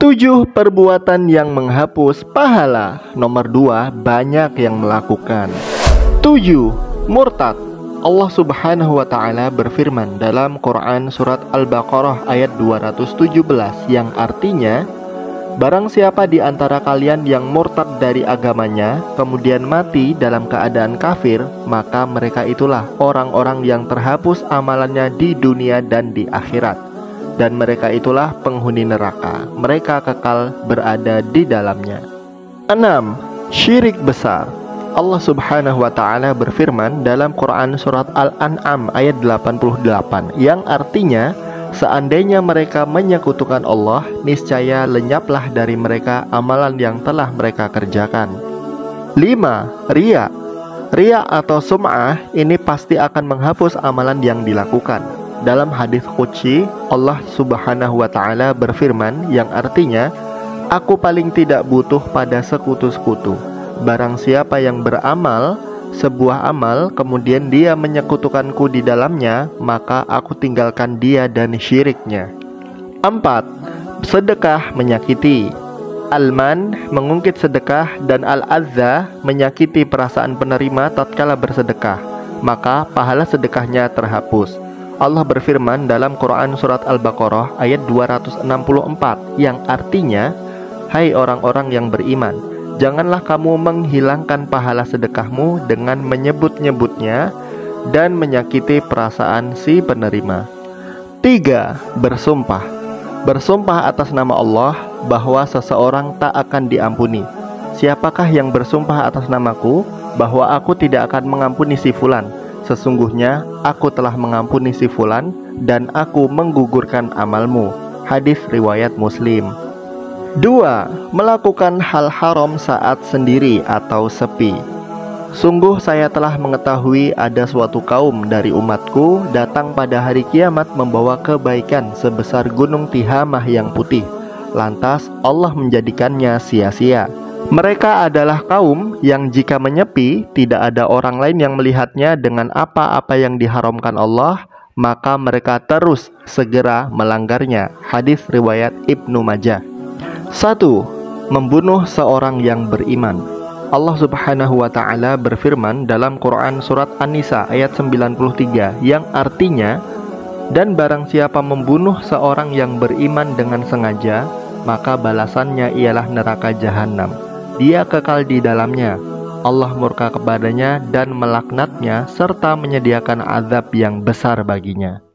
7 perbuatan yang menghapus pahala. Nomor 2, banyak yang melakukan. 7. Murtad. Allah Subhanahu wa Ta'ala berfirman dalam Quran surat Al-Baqarah ayat 217 yang artinya, barang siapa di antara kalian yang murtad dari agamanya kemudian mati dalam keadaan kafir, maka mereka itulah orang-orang yang terhapus amalannya di dunia dan di akhirat, dan mereka itulah penghuni neraka. Mereka kekal berada di dalamnya. 6. Syirik besar. Allah Subhanahu wa Ta'ala berfirman dalam Quran surat Al-An'am ayat 88 yang artinya, seandainya mereka menyekutukan Allah, niscaya lenyaplah dari mereka amalan yang telah mereka kerjakan. 5. Riya. Riya atau sum'ah ini pasti akan menghapus amalan yang dilakukan. Dalam hadis qudsi, Allah Subhanahu wa Ta'ala berfirman yang artinya, aku paling tidak butuh pada sekutu-sekutu. Barang siapa yang beramal sebuah amal kemudian dia menyekutukanku di dalamnya, maka aku tinggalkan dia dan syiriknya. 4. Sedekah menyakiti. Al-man mengungkit sedekah dan al-azza menyakiti perasaan penerima tatkala bersedekah, maka pahala sedekahnya terhapus. Allah berfirman dalam Quran surat Al-Baqarah ayat 264 yang artinya, hai orang-orang yang beriman, janganlah kamu menghilangkan pahala sedekahmu dengan menyebut-nyebutnya dan menyakiti perasaan si penerima. 3. Bersumpah. Bersumpah atas nama Allah bahwa seseorang tak akan diampuni. Siapakah yang bersumpah atas namaku bahwa aku tidak akan mengampuni si fulan? Sesungguhnya aku telah mengampuni si fulan dan aku menggugurkan amalmu. Hadis riwayat Muslim. 2. Melakukan hal haram saat sendiri atau sepi. Sungguh saya telah mengetahui ada suatu kaum dari umatku datang pada hari kiamat membawa kebaikan sebesar gunung Tihamah yang putih. Lantas Allah menjadikannya sia-sia. Mereka adalah kaum yang jika menyepi tidak ada orang lain yang melihatnya dengan apa-apa yang diharamkan Allah, maka mereka terus segera melanggarnya. Hadis riwayat Ibnu Majah. 1. Membunuh seorang yang beriman. Allah Subhanahu wa Ta'ala berfirman dalam Quran surat An-Nisa ayat 93 yang artinya, dan barang siapa membunuh seorang yang beriman dengan sengaja, maka balasannya ialah neraka jahanam. Dia kekal di dalamnya. Allah murka kepadanya dan melaknatnya serta menyediakan azab yang besar baginya.